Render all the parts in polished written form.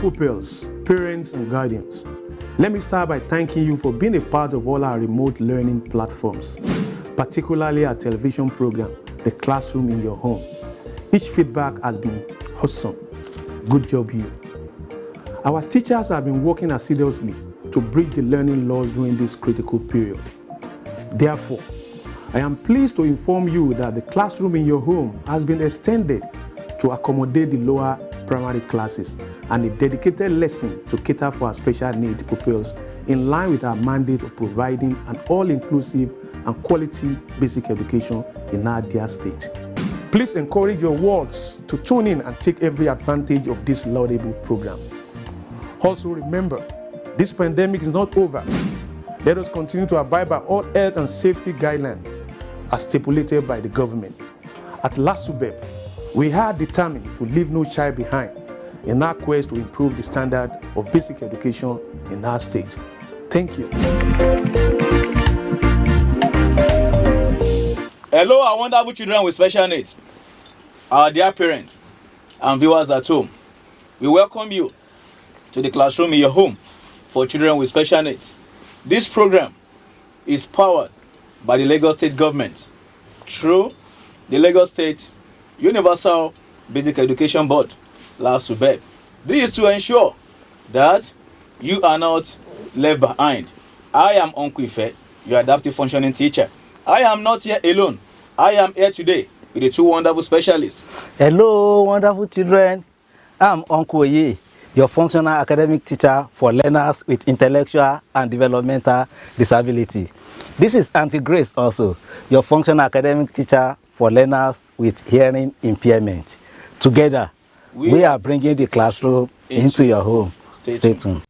Pupils, parents and guardians, let me start by thanking you for being a part of all our remote learning platforms, particularly our television program, The Classroom in Your Home. Each feedback has been awesome. Good job, you. Our teachers have been working assiduously to bridge the learning loss during this critical period. Therefore, I am pleased to inform you that the Classroom in Your Home has been extended to accommodate the lower primary classes and a dedicated lesson to cater for our special needs pupils in line with our mandate of providing an all-inclusive and quality basic education in our dear state. Please encourage your wards to tune in and take every advantage of this laudable program. Also remember, this pandemic is not over. Let us continue to abide by all health and safety guidelines as stipulated by the government. At LASUBEB, we are determined to leave no child behind in our quest to improve the standard of basic education in our state. Thank you. Hello, our wonderful children with special needs, our dear parents and viewers at home. We welcome you to the Classroom in Your Home for children with special needs. This program is powered by the Lagos State government through the Lagos State Universal Basic Education Board, LASUBEB. This is to ensure that you are not left behind. I am Uncle Ife, your adaptive functioning teacher. I am not here alone. I am here today with the two wonderful specialists. Hello, wonderful children. I'm Uncle Oye, your functional academic teacher for learners with intellectual and developmental disability. This is Auntie Grace also, your functional academic teacher for learners with hearing impairment. Together, we are bringing the classroom into your home. Stay tuned.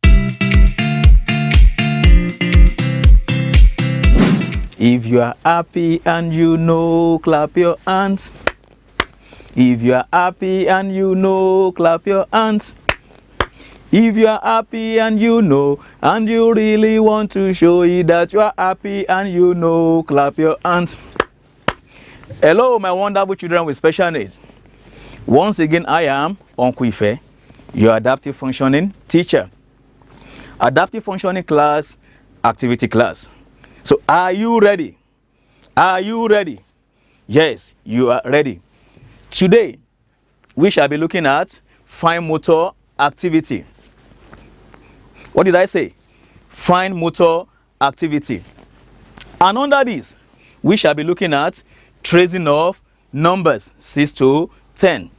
If you are happy and you know, clap your hands. If you are happy and you know, clap your hands. If you are happy and you know, and you really want to show it that you are happy and you know, clap your hands. Hello, my wonderful children with special needs. Once again, I am Uncle Ife, your adaptive functioning teacher. Adaptive functioning class, activity class. So are you ready? Are you ready? Yes, you are ready. Today, we shall be looking at fine motor activity. What did I say? Fine motor activity. And under this, we shall be looking at tracing of numbers 6 to 10.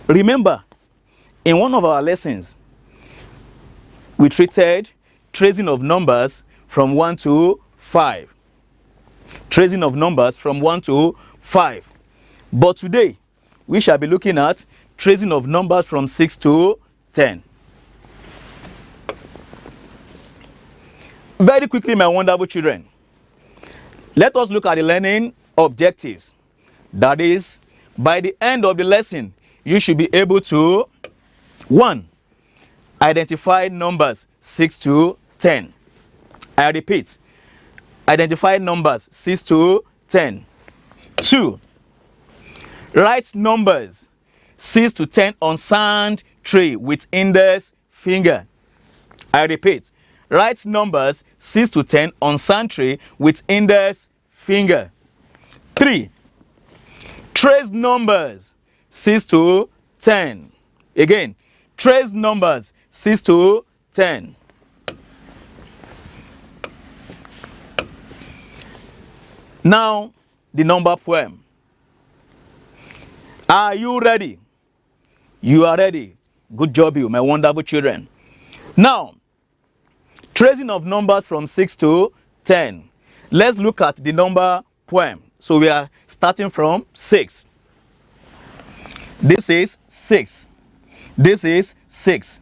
Remember, in one of our lessons, we treated tracing of numbers from 1 to 5. Tracing of numbers from 1 to 5. But today, we shall be looking at tracing of numbers from 6 to 10. Very quickly, my wonderful children, let us look at the learning objectives. That is, by the end of the lesson, you should be able to 1. Identify numbers 6 to 10. I repeat, identify numbers 6 to 10. 2. Write numbers 6 to 10 on sand tray with index finger. I repeat, write numbers 6 to 10 on sand tray with index finger. 3. Trace numbers 6 to 10. Again, trace numbers 6 to 10. Now, the number poem. Are you ready? You are ready. Good job, you, my wonderful children. Now, tracing of numbers from 6 to 10. Let's look at the number poem. So we are starting from 6. This is 6. This is 6.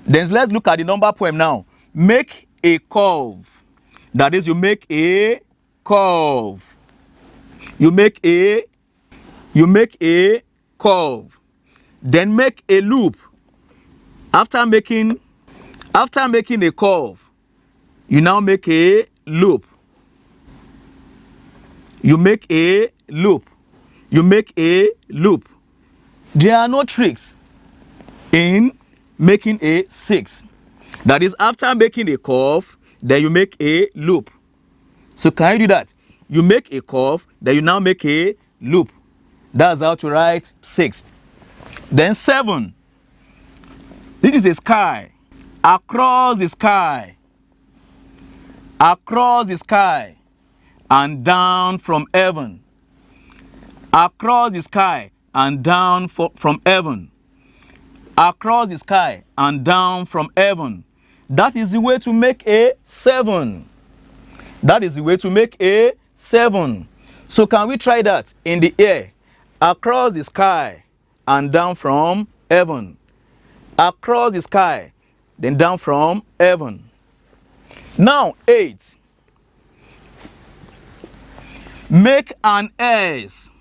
Then let's look at the number poem now. Make a curve. That is, you make a curve. You make a curve. Then make a loop. After making a curve, you now make a loop. You make a loop. You make a loop. There are no tricks in making a 6. That is, after making a curve, then you make a loop. So can you do that? You make a curve, then you now make a loop. That's how to write 6. Then 7. This is a sky. Across the sky. Across the sky. And down from heaven. Across the sky and down from heaven. Across the sky and down from heaven. That is the way to make a 7. That is the way to make a 7. So can we try that in the air? Across the sky and down from heaven. Across the sky, then down from heaven. Now 8. Make an S.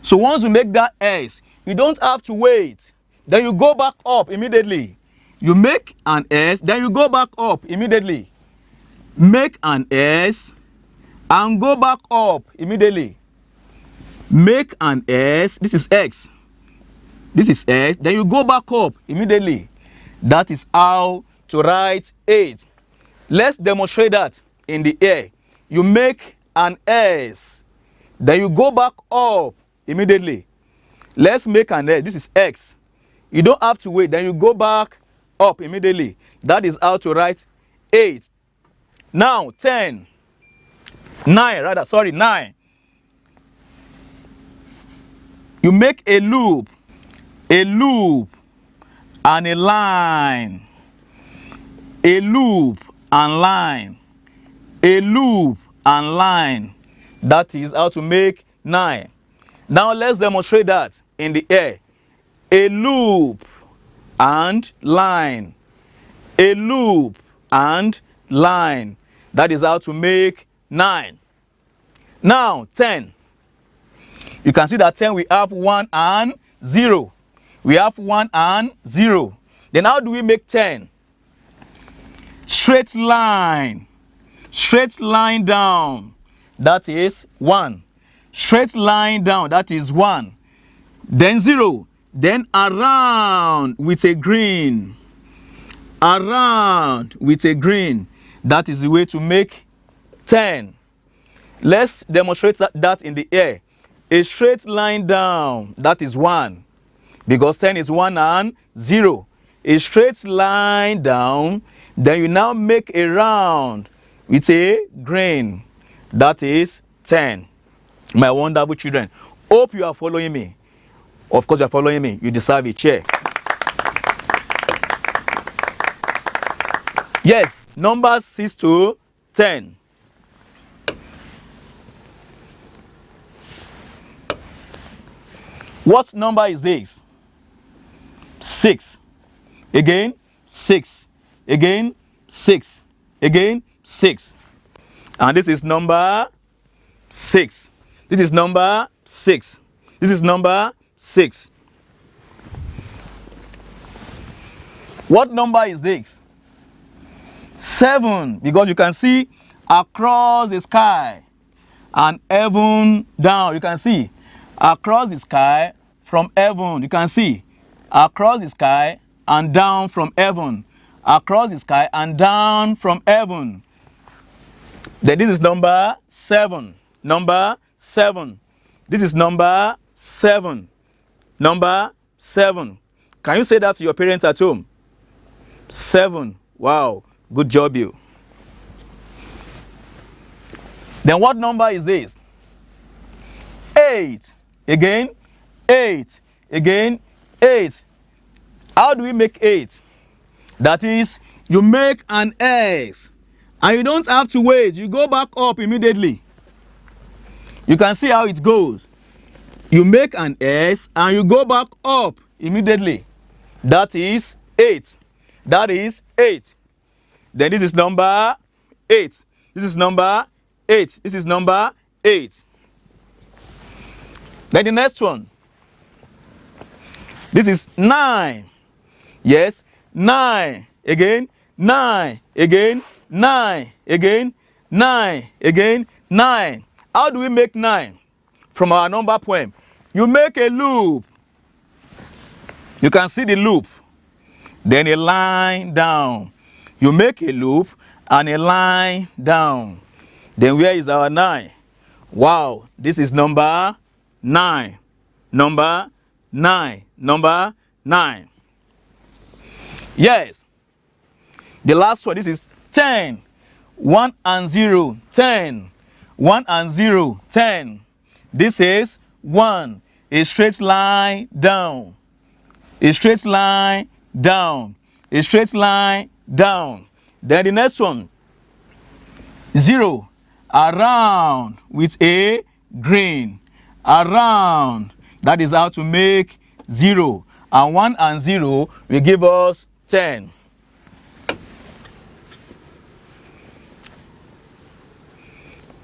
So once you make that S, you don't have to wait. Then you go back up immediately. You make an S, then you go back up immediately. Make an S and go back up immediately. Make an S, this is X. This is S, then you go back up immediately. That is how to write 8. Let's demonstrate that in the air. You make an S, then you go back up immediately. Let's make an S, this is X. You don't have to wait, then you go back up immediately. That is how to write 8. Now 10. 9. You make a loop and a line, a loop and line, a loop and line. That is how to make 9. Now let's demonstrate that in the air. A loop and line, a loop and line. That is how to make 9. Now 10. You can see that 10 we have 1 and 0. We have 1 and 0. Then how do we make 10? Straight line down, that is 1. Straight line down, that is 1. Then 0. Then around with a green. Around with a green. That is the way to make 10. Let's demonstrate that in the air. A straight line down, that is 1. Because 10 is 1 and 0. A straight line down, then you now make a round with a green. That is 10. My wonderful children, hope you are following me. Of course you are following me. You deserve a chair. Yes, numbers 6 to 10. What number is this? 6. Again, 6. Again, 6. Again, 6. And this is number 6. This is number 6. This is number 6. What number is this? 7. Because you can see across the sky and heaven down. You can see across the sky from heaven. You can see across the sky and down from heaven. Across the sky and down from heaven. Then this is number 7. Number 7. This is number 7. Number 7. Can you say that to your parents at home? 7. Wow. Good job, you. Then what number is this? 8. Again, 8. Again, 8. How do we make 8? That is, you make an S. And you don't have to wait. You go back up immediately. You can see how it goes. You make an S and you go back up immediately. That is 8. That is 8. Then this is number 8. This is number 8. This is number 8. Then the next one. This is 9. Yes, 9. Again, 9. Again, 9. Again, 9. Again, 9. How do we make 9? From our number poem. You make a loop. You can see the loop. then a line down. You make a loop and a line down. Then where is our 9? Wow, this is number 9. Number 9. Number 9. Yes. The last one, this is 10. 1 and 0, 10. 1 and 0, 10. This is 1. A straight line down. A straight line down. A straight line down. Then the next one, 0. Around with a green. Around. That is how to make 0. And 1 and 0 will give us 10.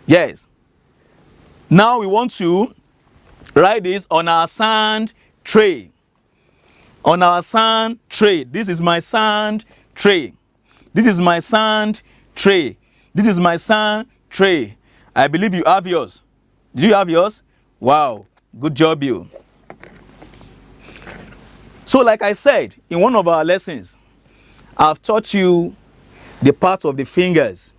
Yes. Now we want to write this on our sand tray. On our sand tray. This is my sand tray. This is my sand tray. This is my sand tray. I believe you have yours. Do you have yours? Wow. Good job, you. So like I said, in one of our lessons, I've taught you the parts of the fingers.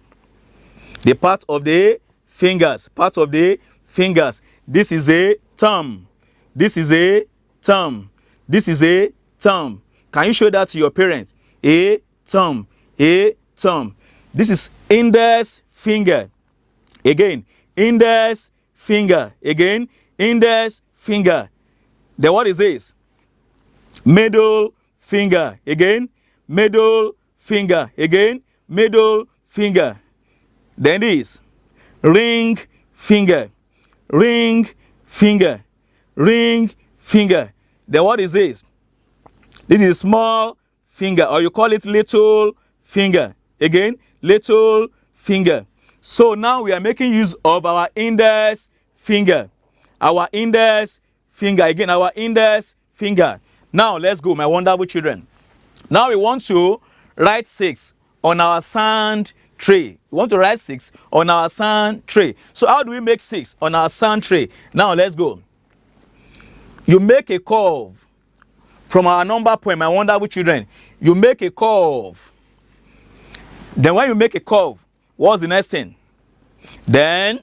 The part of the fingers. Part of the fingers. This is a thumb. This is a thumb. This is a thumb. Can you show that to your parents? A thumb. A thumb. This is index finger. Again, index finger. Again, index finger. Then what is this? Middle finger. Again, middle finger. Again, middle finger. Then this, ring finger. Ring finger. Ring finger. Then what is this? This is small finger, or you call it little finger. Again, little finger. So now we are making use of our index finger. Our index finger. Again, our index finger. Now let's go, my wonderful children. Now we want to write 6 on our sand tray. We want to write 6 on our sand tray. So how do we make 6 on our sand tray? Now let's go. You make a curve from our number point, my wonderful children. You make a curve. Then when you make a curve, what's the next thing? Then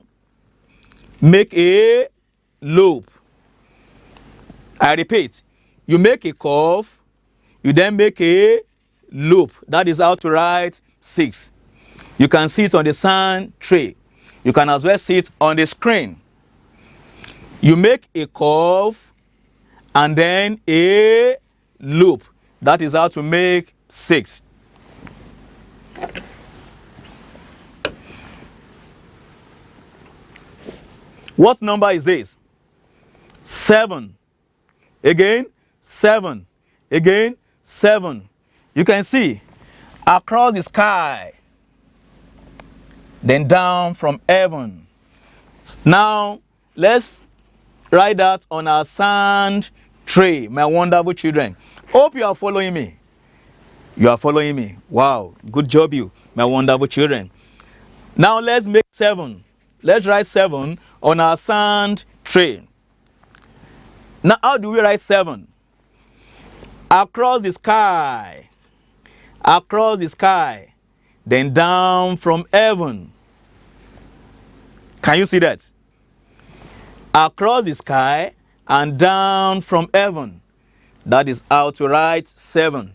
make a loop. I repeat, you make a curve, you then make a loop. That is how to write 6. You can see it on the sand tray. You can as well see it on the screen. You make a curve and then a loop. That is how to make 6. What number is this? 7. Again, 7. Again, 7. You can see across the sky, then down from heaven. Now, let's write that on our sand tray, my wonderful children. Hope you are following me. You are following me. Wow, good job you, my wonderful children. Now let's make 7. Let's write 7 on our sand tray. Now how do we write 7? Across the sky. Across the sky. Then down from heaven. Can you see that? Across the sky and down from heaven. That is how to write 7.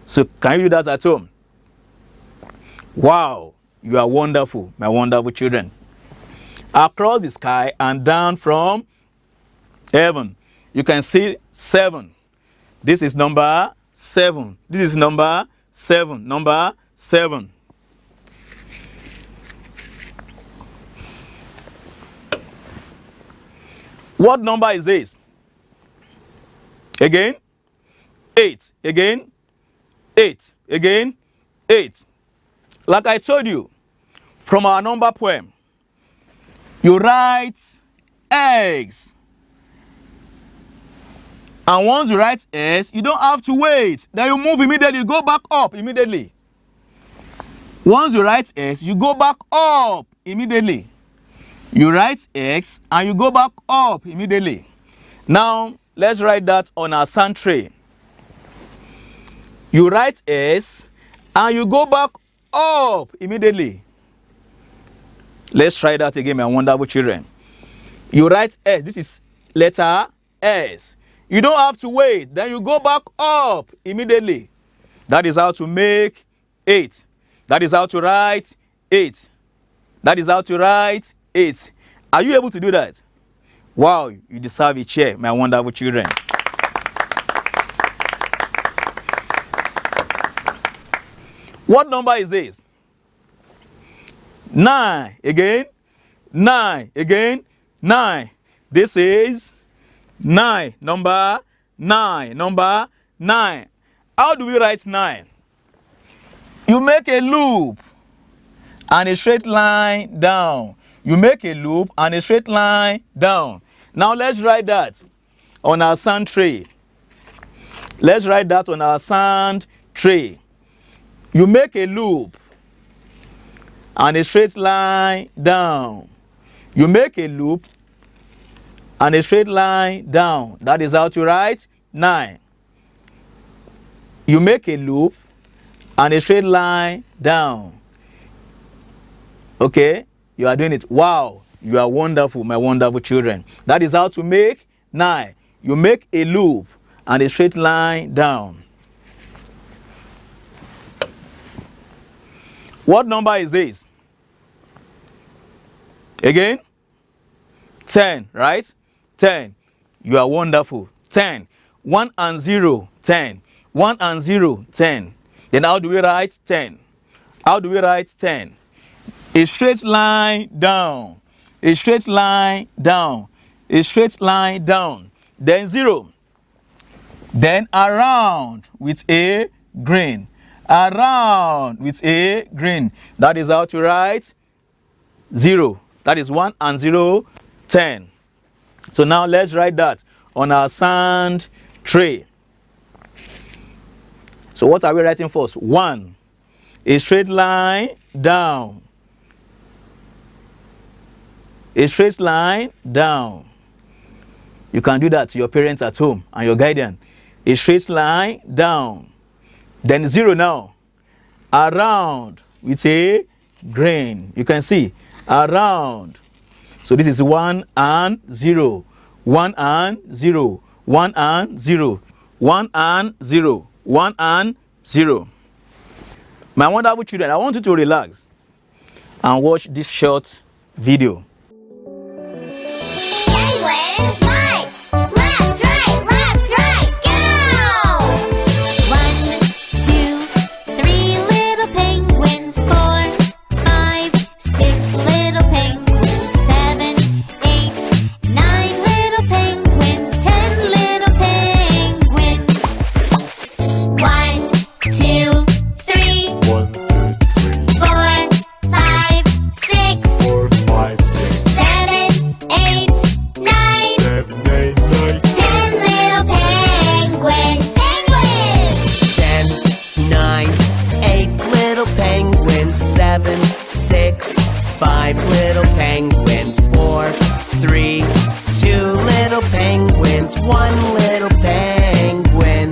So can you do that at home? Wow, you are wonderful, my wonderful children. Across the sky and down from heaven. You can see 7. This is number 7. This is number 7. Number 7. What number is this? Again, 8. Again, 8. Again, 8. Like I told you, from our number poem, you write eggs. And once you write S, you don't have to wait. Then you move immediately, go back up immediately. Once you write S, you go back up immediately. You write X and you go back up immediately. Now, let's write that on our sand tray. You write S and you go back up immediately. Let's try that again, my wonderful children. You write S. This is letter S. You don't have to wait. Then you go back up immediately. That is how to make 8. That is how to write 8. That is how to write 8. Are you able to do that? Wow, you deserve a chair, my wonderful children. What number is this? 9 again, 9 again, 9. This is 9, number 9, number 9. How do we write 9? You make a loop and a straight line down. You make a loop and a straight line down. Now let's write that on our sand tray. Let's write that on our sand tray. You make a loop and a straight line down. You make a loop and a straight line down. That is how to write 9. You make a loop and a straight line down. Okay, you are doing it. Wow, you are wonderful, my wonderful children. That is how to make 9. You make a loop and a straight line down. What number is this? Again? 10, right? 10. You are wonderful. 10. 1 and 0, 10. 1 and 0, 10. Then how do we write 10? How do we write 10? A straight line down. A straight line down. A straight line down. Then 0. Then around with a green. Around with a green. That is how to write 0. That is 1 and 0, 10. So now let's write that on our sand tray. So what are we writing first? 1. A straight line down. A straight line down. You can do that to your parents at home and your guardian. A straight line down. Then 0 now. Around with a green. You can see around. So this is 1 and 0. 1 and 0. 1 and 0. 1 and 0. 1 and 0. My wonderful children, I want you to relax and watch this short video. Penguin, march! Left, right, go! 1, 2, 3 little penguins, 4, 5, 6 little penguins, 7, 8, 9 little penguins, 10 little penguins. 1, 2, 3, 1, 2, 3, 4, 5, 6, 4, 5, 6, 7, 8, 9, 7, 8, 9, 10 little penguins. Penguins! 10, 9, 8 little penguins, 7, 6, 5 little penguins, 4, 3, 2 little penguins, 1 little penguin.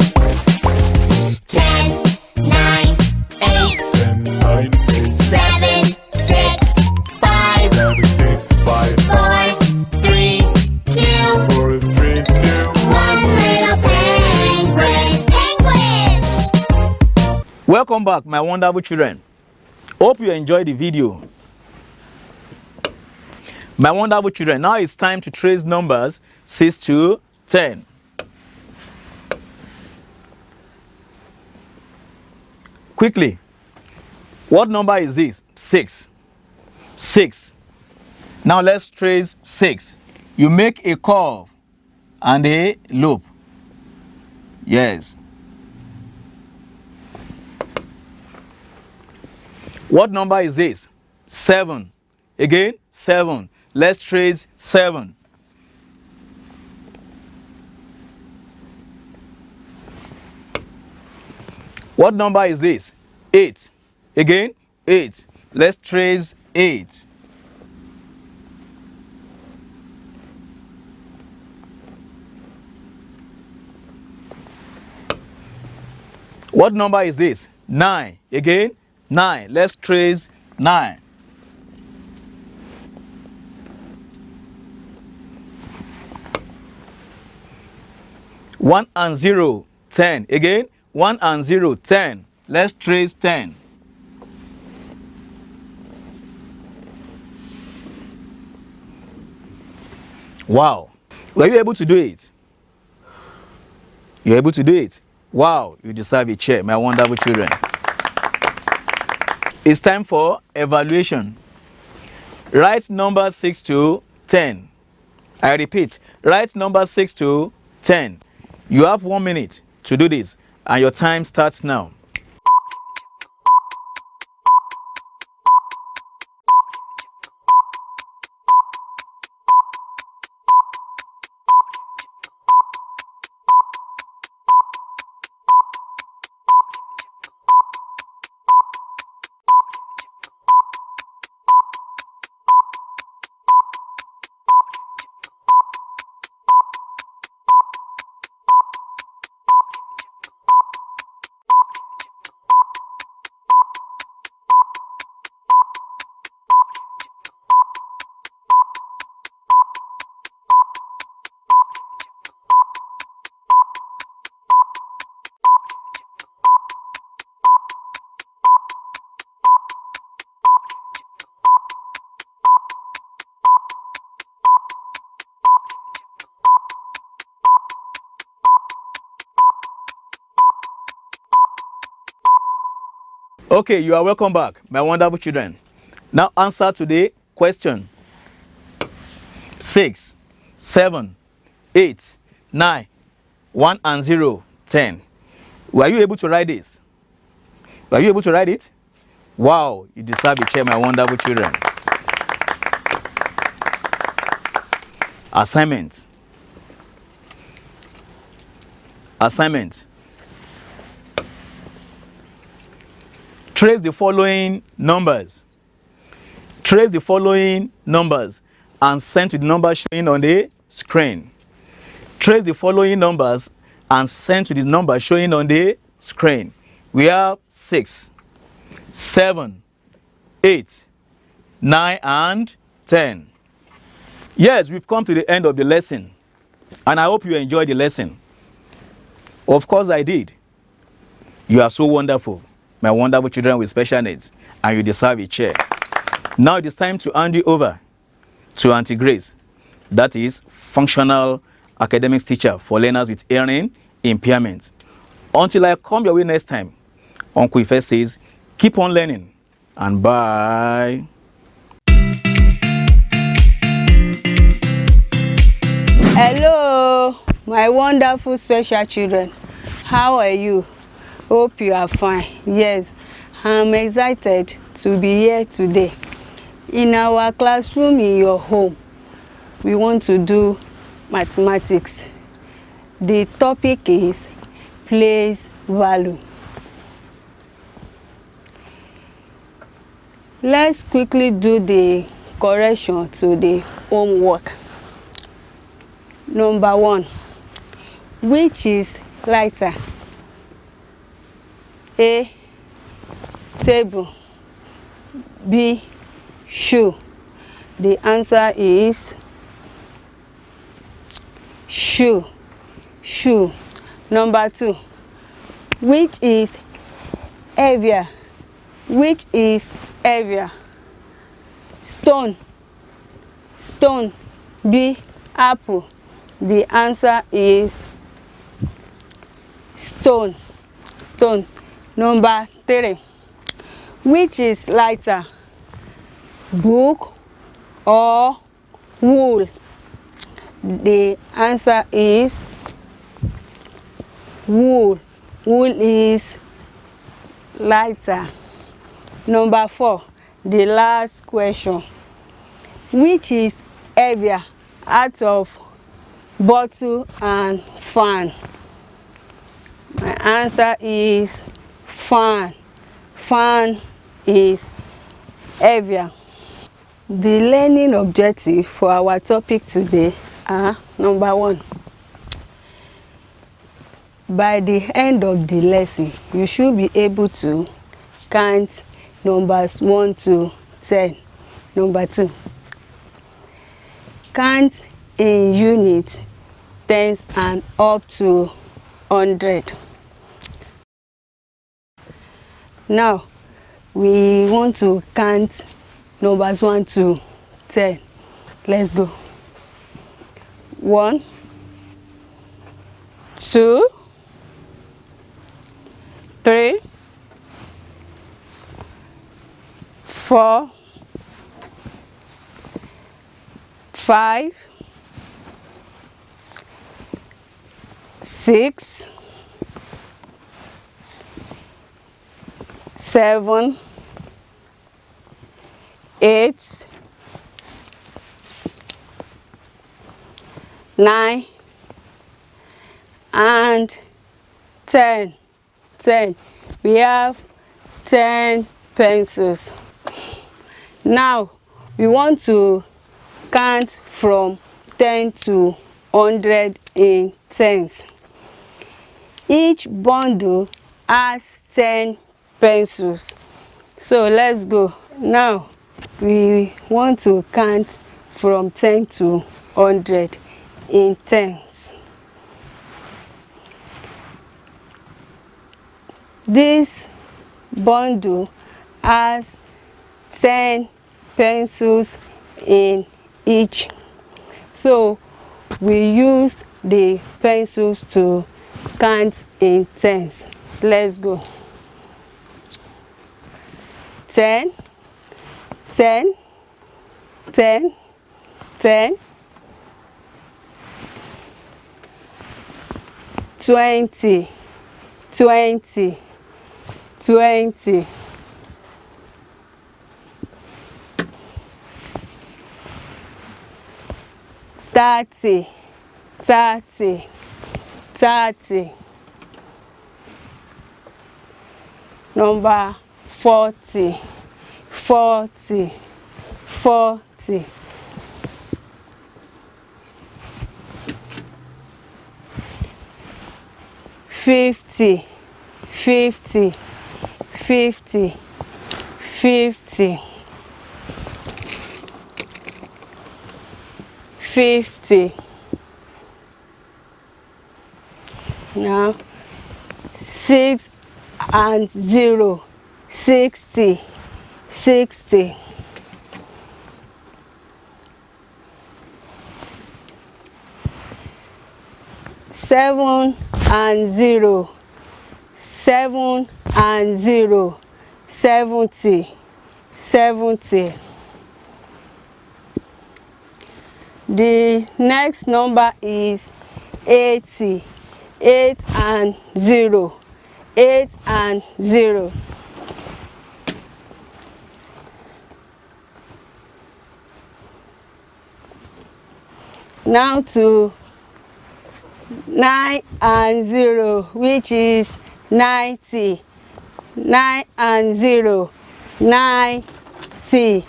10, 9, 8, 10, 9, 8, 7, 6, 5, 7, 6, 5, 4, 3, 2, 4, 3, 2. 1 little penguin. Penguins! Welcome back, my wonderful children. Hope you enjoyed the video. My wonderful children, now it's time to trace numbers 6 to 10. Quickly, what number is this? 6. 6. Now let's trace 6. You make a curve and a loop. Yes. What number is this? 7. Again, 7. Let's trace 7. What number is this? 8. Again, 8. Let's trace 8. What number is this? 9. Again, 9. Let's trace 9. One and 0, 10. Again, 1 and 0, 10. Let's trace 10. Wow. Were you able to do it? You're able to do it? Wow, you deserve a chair, my wonderful children. It's time for evaluation. Write number 6 to 10. I repeat, write number 6 to 10. You have 1 minute to do this, and your time starts now. Okay, you are welcome back, my wonderful children. Now answer to the question. 6, 7, 8, 9, 1 and 0, 10. Were you able to write this? Were you able to write it? Wow, you deserve a chair, my wonderful children. Assignment. Assignment. Trace the following numbers. Trace the following numbers and send to the number showing on the screen. Trace the following numbers and send to the number showing on the screen. We have 6, 7, 8, 9, and 10. Yes, we've come to the end of the lesson, and I hope you enjoyed the lesson. Of course I did. You are so wonderful, my wonderful children with special needs, and you deserve a chair. Now it is time to hand you over to Auntie Grace, that is functional academics teacher for learners with hearing impairment. Until I come your way next time, Uncle Ife says, keep on learning, and bye. Hello, my wonderful special children. How are you? Hope you are fine. Yes, I'm excited to be here today. In our classroom in your home, we want to do mathematics. The topic is place value. Let's quickly do the correction to the homework. Number 1, which is lighter? A, table. B, shoe. The answer is shoe. Shoe. Number 2, which is heavier? Which is heavier? Stone. Stone. B, apple. The answer is stone. Stone. Number 3, which is lighter? Book or wool? The answer is wool. Wool is lighter. Number 4, the last question. Which is heavier out of bottle and fan? My answer is fan. Fan is heavier. The learning objective for our topic today are: number 1, by the end of the lesson, you should be able to count numbers 1 to 10. Number 2, count in units, tens and up to 100. Now, we want to count numbers 1 to 10. Let's go. 1, 2, 3, 4, 5, 6, 7, 8, 9, and 10. We have 10 pencils. Now we want to count from 10 to 100 in tens. Each bundle has 10 pencils. So let's go. Now we want to count from 10 to 100 in tens. This bundle has 10 pencils in each. So we use the pencils to count in tens. Let's go. 10, 10, 10, 10, 20, 20, 20, 30, 30, 30. Number 40, 40, 40. 50, 50, 50, 50, 50. Now 6 and 0, 60, 60. 7 and 0, 7 and 0, 70, 70. The next number is 80, 8 and 0, 8 and 0. Now to 9 and 0, which is 90, 9 and 0, 90,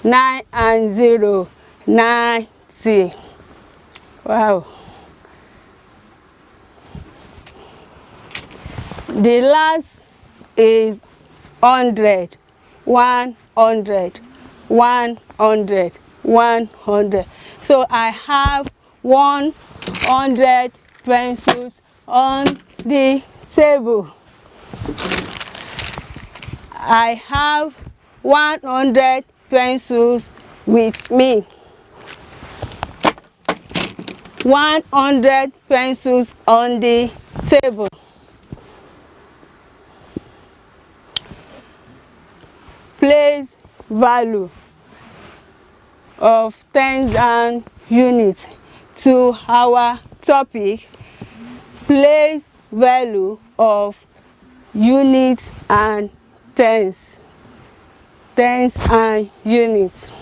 9 and 0, 90. Wow. The last is 100, 100, 100, 100. So I have 100 pencils on the table. I have 100 pencils with me. 100 pencils on the table. Place value of tens and units to our topic. Place value of units and tens. Tens and units.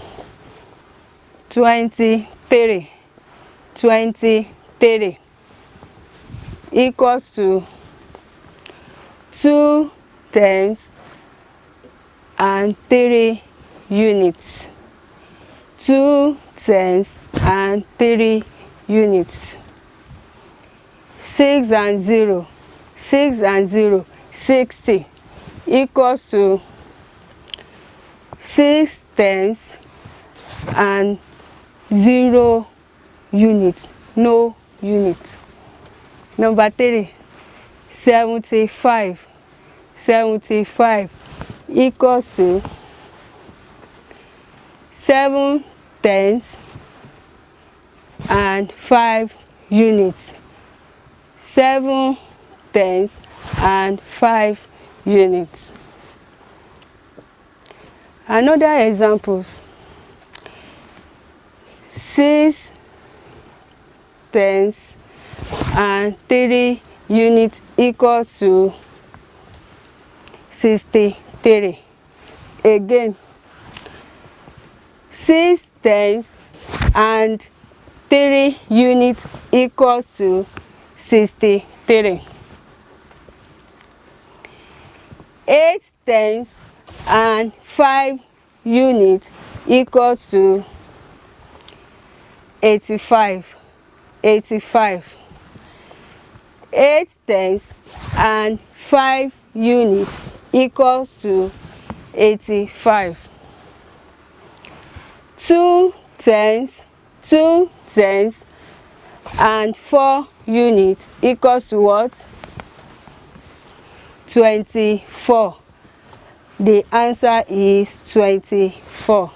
23. 23 equals to 2 tens and 3 units. 2 tens and 3 units. 6 and 0, 6 and 0, 60 equals to 6 tenths and 0 units, no unit. Number 3, 75. 75 equals to 7 tenths and 5 units. 7 tenths and 5 units. Another examples. 6 tenths and 3 units equals to 63. Again, 6 tenths and 3 units equals to 63. 8 tenths and 5 units equals to 85. 85. 8 tenths and 5 units equals to 85. 2 tenths, 2 tenths and 4 units equals to what? 24. The answer is 24.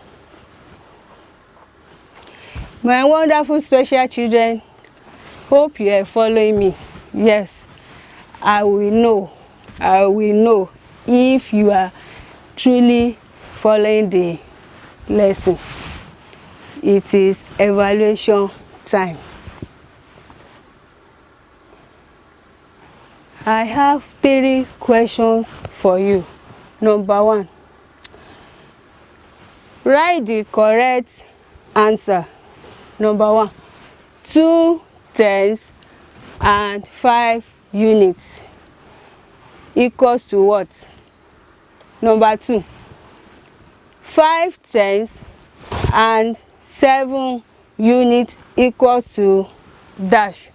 My wonderful special children, hope you are following me. Yes, I will know if you are truly following the lesson. It is evaluation time. I have 3 questions for you. Number 1, write the correct answer. Number 1, 2 tenths and 5 units equals to what? Number 2, 5 tenths and 7 units equals to dash.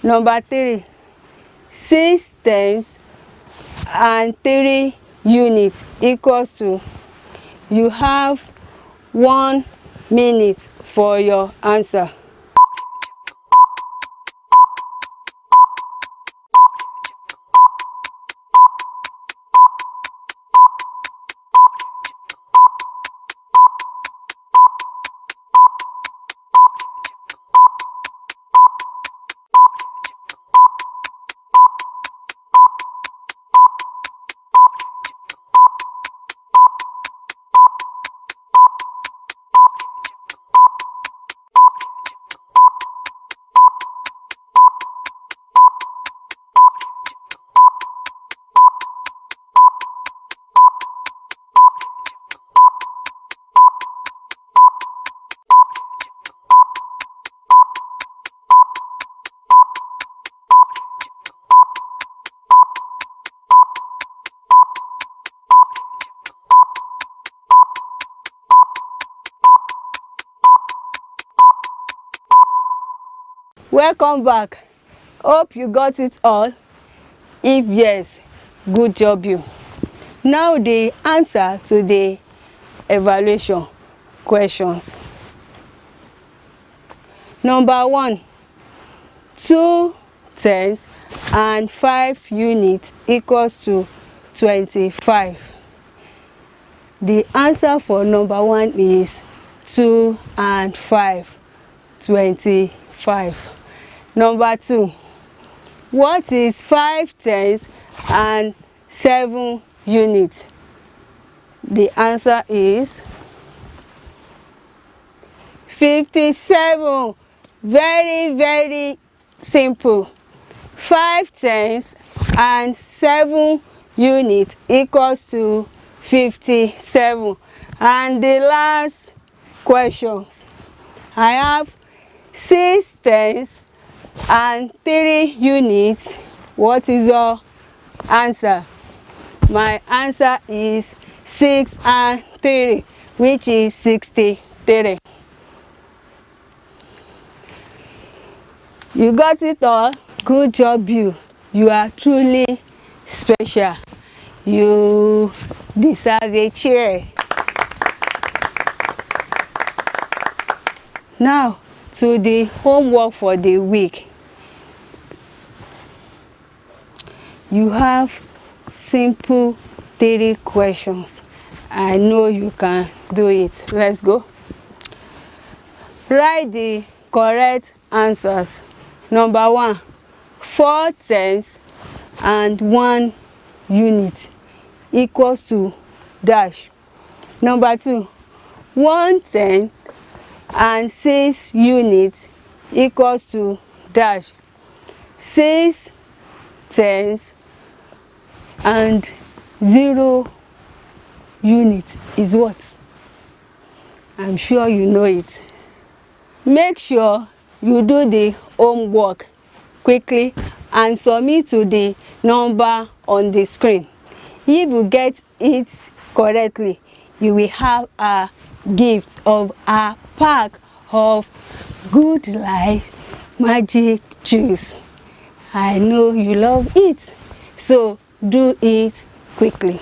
Number 3, 6 tenths and 3 units equals to. You have 1 minute for your answer. Welcome back. Hope you got it all. If yes, good job you. Now the answer to the evaluation questions. Number 1, 2 tenths and 5 units equals to 25. The answer for number 1 is 2 and 5, 25. Number 2, what is 5 tenths and 7 units? The answer is 57. Very simple. 5 tenths and 7 units equals to 57. And the last questions, I have 6 tenths and 3 units. What is your answer? My answer is 6 and 3, which is 63. You got it all? Good job, you. You are truly special. You deserve a chair. Now, to the homework for the week. You have simple 3 questions. I know you can do it. Let's go. Write the correct answers. Number 1, 4 tenths and 1 unit equals to dash. Number 2, 1 tenth and 6 units equals to dash. 6 tenths and 0 units is what? I'm sure you know it. Make sure you do the homework quickly and submit to the number on the screen. If you get it correctly, you will have a gift of a pack of Good Life magic juice. I know you love it, so do it quickly.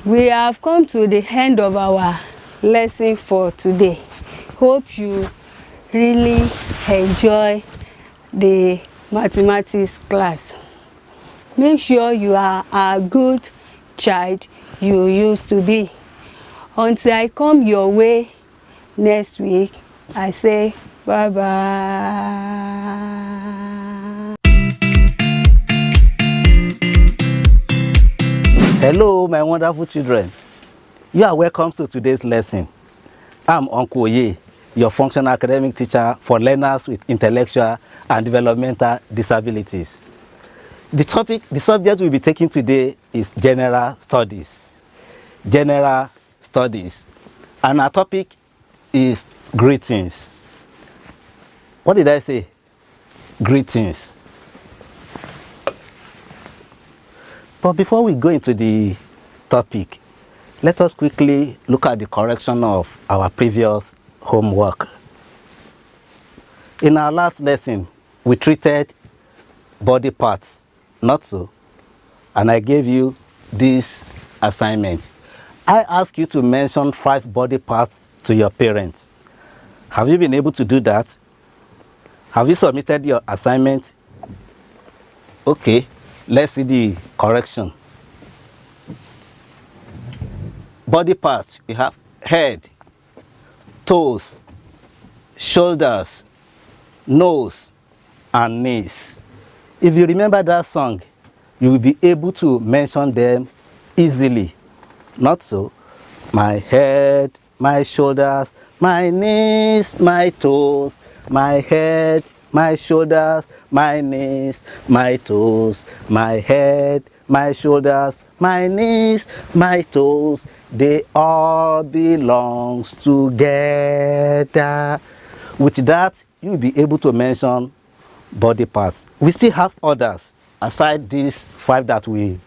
We have come to the end of our lesson for today. Hope you really enjoy the mathematics class. Make sure you are a good child you used to be. Until I come your way next week, I say bye-bye. Hello, my wonderful children. You are welcome to today's lesson. I'm Uncle Oye, your functional academic teacher for learners with intellectual and developmental disabilities. The subject we'll be taking today is general studies. General studies. And our topic is greetings. What did I say? Greetings. But before we go into the topic, let us quickly look at the correction of our previous homework. In our last lesson, we treated body parts, not so, and I gave you this assignment. I asked you to mention 5 body parts to your parents. Have you been able to do that? Have you submitted your assignment? Okay, let's see the correction. Body parts, we have head, toes, shoulders, nose, and knees. If you remember that song, you will be able to mention them easily. Not so. My head, my shoulders, my knees, my toes, my head, my shoulders, my knees, my toes, my head, my shoulders, my knees, my toes, they all belong together. With that, you will be able to mention body parts. We still have others aside these 5 that we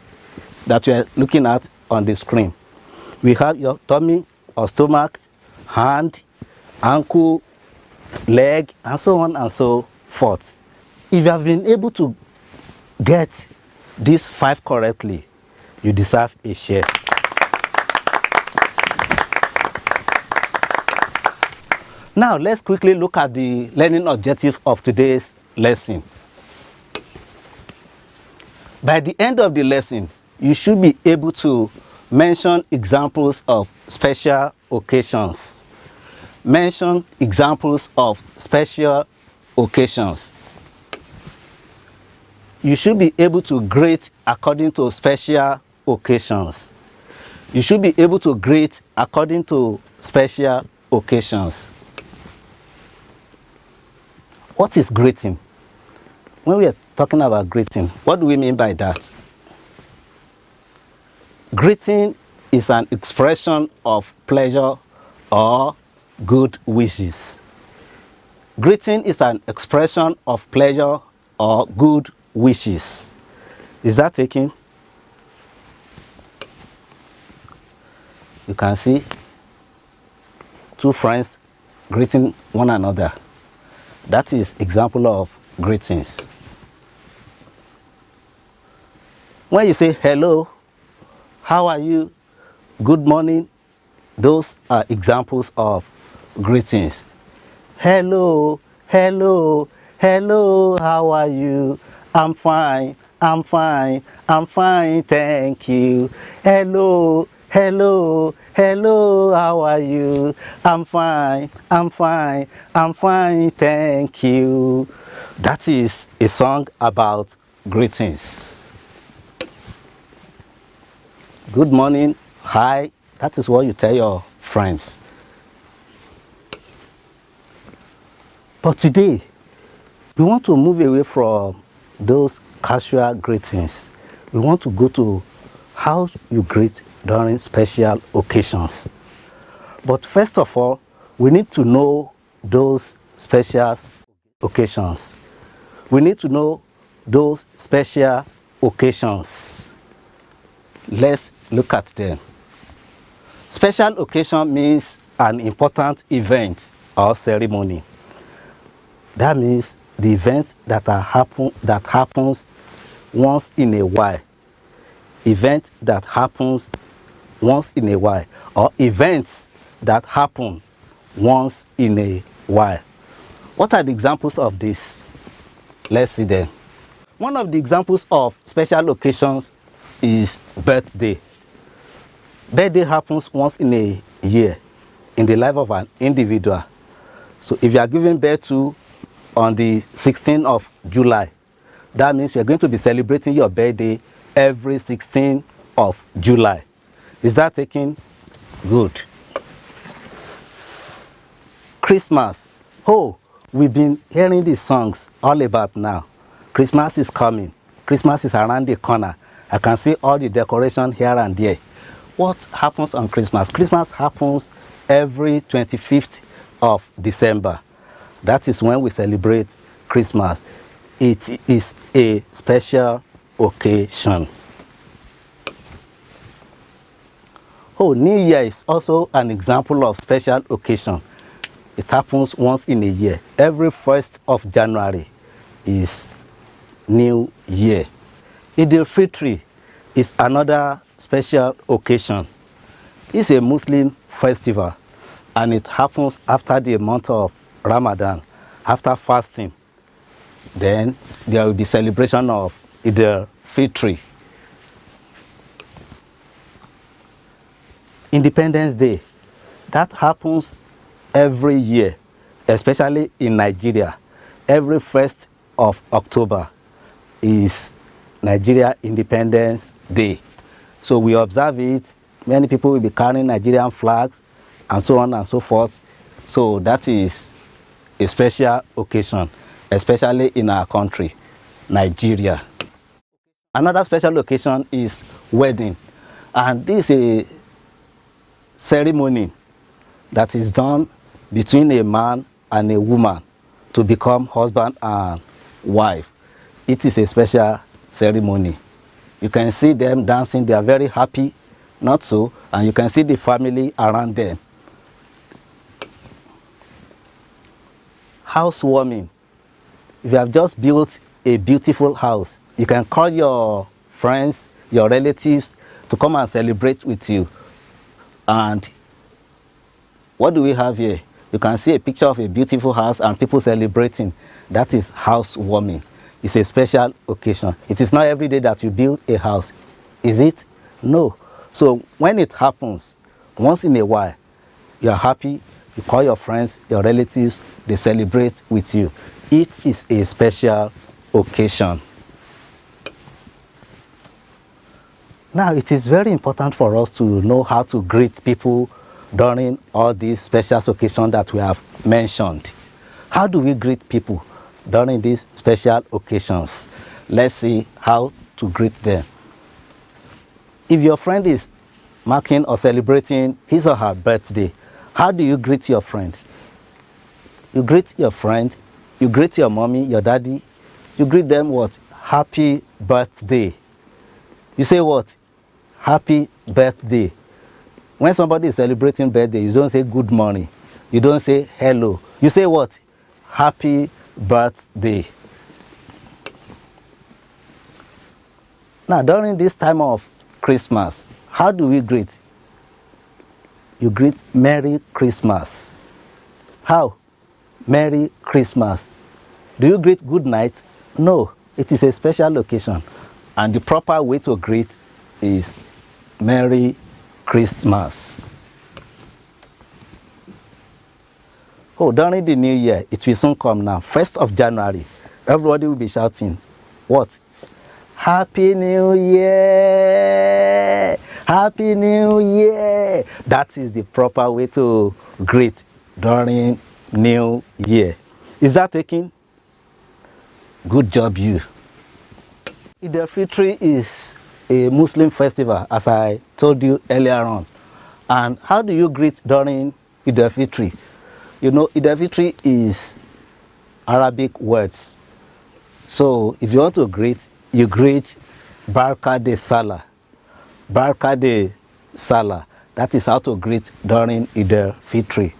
are looking at on the screen. We have your tummy or stomach, hand, ankle, leg, and so on and so forth. If you have been able to get these 5 correctly, you deserve a share. Now let's quickly look at the learning objective of today's lesson. By the end of the lesson, you should be able to mention examples of special occasions. Mention examples of special occasions. You should be able to grade according to special occasions. You should be able to grade according to special occasions. What is grading? When we are talking about grading, what do we mean by that? Greeting is an expression of pleasure or good wishes. Greeting is an expression of pleasure or good wishes. Is that taken? You can see 2 friends greeting one another. That is example of greetings. When you say hello, how are you, good morning, those are examples of greetings. Hello, hello, hello, how are you? I'm fine, I'm fine, I'm fine, thank you. Hello, hello, hello, how are you? I'm fine, I'm fine, I'm fine, thank you. That is a song about greetings. Good morning, hi, that is what you tell your friends. But today, we want to move away from those casual greetings. We want to go to how you greet during special occasions. But first of all, we need to know those special occasions. We need to know those special occasions. Let's look at them. Special occasion means an important event or ceremony. That means the events that happens once in a while. Event that happens once in a while, or events that happen once in a while. What are the examples of this? Let's see them. One of the examples of special occasions is birthday. Birthday happens once in a year in the life of an individual. So if you are giving birth to on the 16th of July, that means you are going to be celebrating your birthday every 16th of July. Is that taken? Good. Christmas. Oh, we've been hearing these songs all about now. Christmas is coming. Christmas is around the corner. I can see all the decoration here and there. What happens on Christmas? Christmas happens every 25th of December. That is when we celebrate Christmas. It is a special occasion. Oh, New Year is also an example of special occasion. It happens once in a year. Every 1st of January is New Year. Eid al-Fitr is another special occasion. It's a Muslim festival and it happens after the month of Ramadan, after fasting. Then there will be celebration of Eid al-Fitr. Independence Day, that happens every year, especially in Nigeria. Every 1st of October is Nigeria Independence Day. So we observe it. Many people will be carrying Nigerian flags and so on and so forth. So that is a special occasion, especially in our country, Nigeria. Another special occasion is wedding. And this is a ceremony that is done between a man and a woman to become husband and wife. It is a special ceremony. You can see them dancing, they are very happy, not so, and you can see the family around them. Housewarming. If you have just built a beautiful house, you can call your friends, your relatives to come and celebrate with you. And what do we have here? You can see a picture of a beautiful house and people celebrating. That is housewarming. It's a special occasion. It is not every day that you build a house. Is it? No. So when it happens, once in a while, you are happy, you call your friends, your relatives, they celebrate with you. It is a special occasion. Now, it is very important for us to know how to greet people during all these special occasions that we have mentioned. How do we greet people during these special occasions? Let's see how to greet them. If your friend is marking or celebrating his or her birthday, how do you greet your friend? You greet your friend, you greet your mommy, your daddy, you greet them what? Happy birthday. You say what? Happy birthday. When somebody is celebrating birthday, you don't say good morning. You don't say hello. You say what? Happy birthday. Now, during this time of Christmas, how do we greet? You greet Merry Christmas. How? Merry Christmas. Do you greet good night? No, it is a special occasion. And the proper way to greet is Merry Christmas. Oh, during the new year, it will soon come now. 1st of January, everybody will be shouting, what? Happy New Year! Happy New Year! That is the proper way to greet during New Year. Is that taken? Good job, you. Eid al-Fitr is a Muslim festival, as I told you earlier on. And how do you greet during Eid al-Fitr? You know, Eid al-Fitr is Arabic words. So if you want to greet, you greet Barka de Salah. Barka de Salah. That is how to greet during Eid al-Fitr.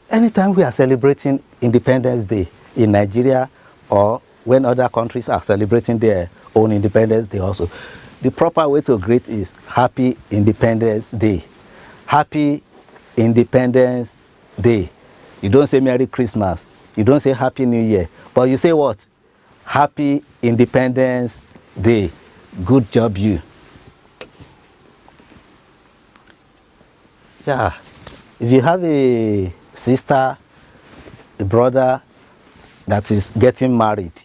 Anytime we are celebrating Independence Day in Nigeria, or when other countries are celebrating their own Independence Day also, the proper way to greet is Happy Independence Day. Happy Independence Day. You don't say Merry Christmas. You don't say Happy New Year. But you say what? Happy Independence Day. Good job, you. Yeah. If you have a sister, a brother that is getting married,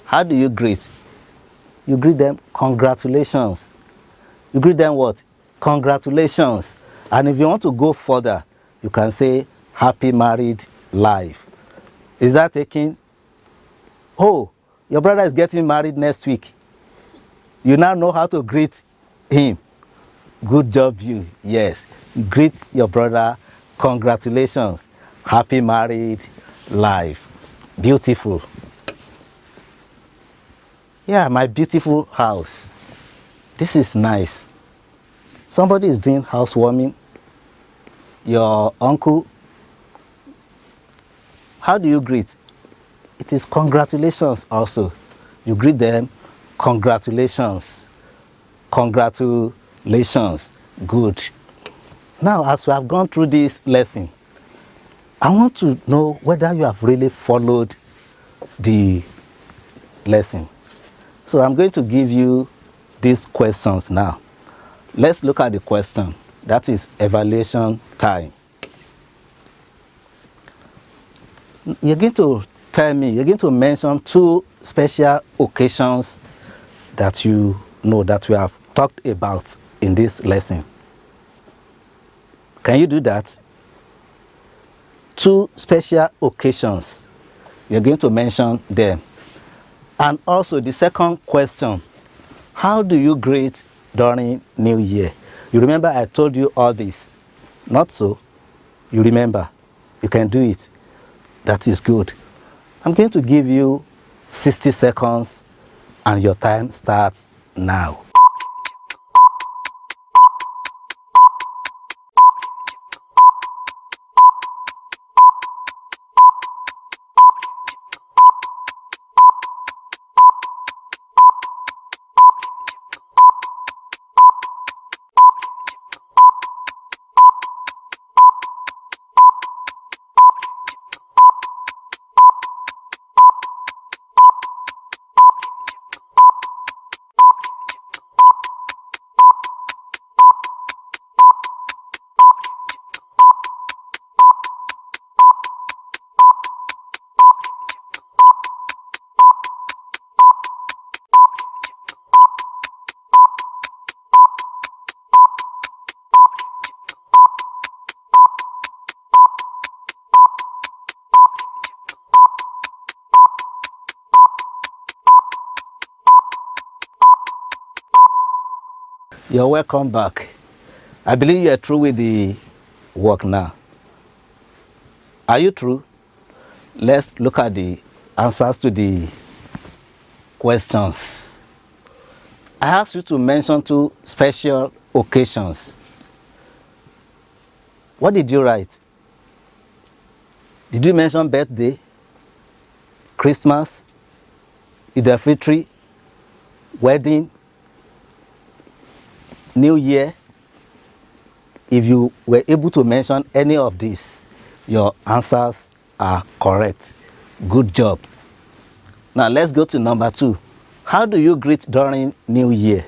how do you greet? You greet them, congratulations. You greet them what? Congratulations. And if you want to go further, you can say happy married life. Is that taking? Oh, your brother is getting married next week. You now know how to greet him. Good job, you. Yes. Greet your brother, congratulations. Happy married life. Beautiful. Yeah, my beautiful house. This is nice. Somebody is doing housewarming. Your uncle. How do you greet? It is congratulations also. You greet them, congratulations. Congratulations. Good. Now, as we have gone through this lesson, I want to know whether you have really followed the lesson. So I'm going to give you these questions now. Let's look at the question. That is evaluation time. You're going to tell me, you're going to mention 2 special occasions that you know that we have talked about in this lesson. Can you do that? 2 special occasions. You're going to mention them. And also the second question, how do you greet during New Year? You remember I told you all this. Not so? You remember. You can do it. That is good. I'm going to give you 60 seconds and your time starts now. You're welcome back. I believe you're through with the work now. Are you through? Let's look at the answers to the questions. I asked you to mention 2 special occasions. What did you write? Did you mention birthday, Christmas, Eid al-Fitr, wedding, New Year. If you were able to mention any of these, your answers are correct. Good job. Now let's go to number 2. How do you greet during New Year?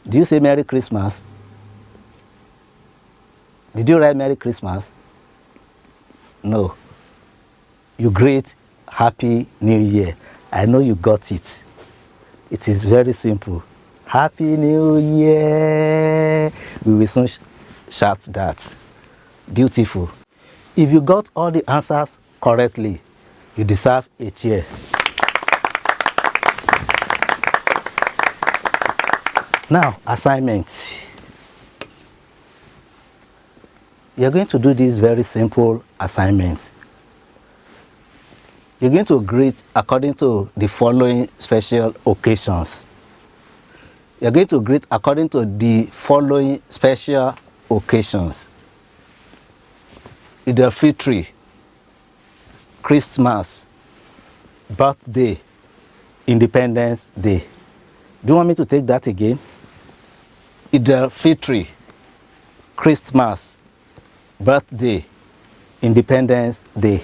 Do you say Merry Christmas? Did you write Merry Christmas? No. You greet Happy New Year. I know you got it. It is very simple. Happy New Year. We will soon shout that. Beautiful. If you got all the answers correctly, you deserve a cheer. Now, assignments. You're going to do this very simple assignment. You're going to greet according to the following special occasions. You're going to greet according to the following special occasions. Eid al-Fitr, Christmas, birthday, Independence Day. Do you want me to take that again? Eid al-Fitr, Christmas, birthday, Independence Day.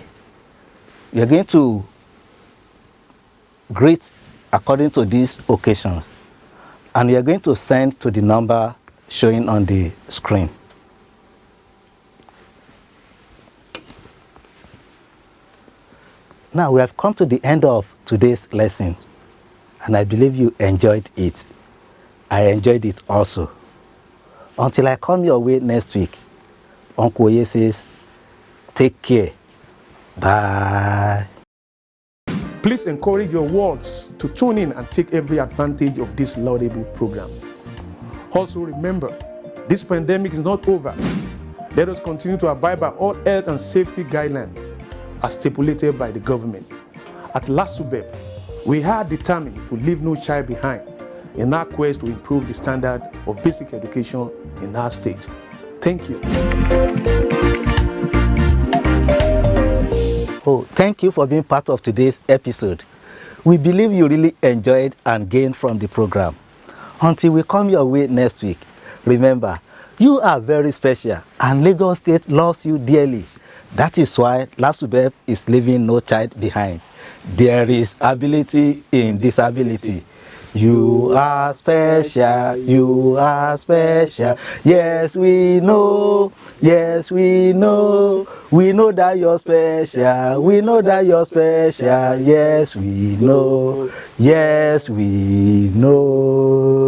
You're going to greet according to these occasions, and you're going to send to the number showing on the screen. Now we have come to the end of today's lesson, and I believe you enjoyed it. I enjoyed it also. Until I come your way next week, Uncle Oye says, take care. Bye. Please encourage your wards to tune in and take every advantage of this laudable program. Also remember, this pandemic is not over. Let us continue to abide by all health and safety guidelines as stipulated by the government. At LASUBEB, we are determined to leave no child behind in our quest to improve the standard of basic education in our state. Thank you. Oh, thank you for being part of today's episode. We believe you really enjoyed and gained from the program. Until we come your way next week, remember, you are very special and Lagos State loves you dearly. That is why LASUBEB is leaving no child behind. There is ability in disability. You are special, you are special. Yes, we know, yes, we know. We know that you're special, we know that you're special. Yes, we know, yes, we know.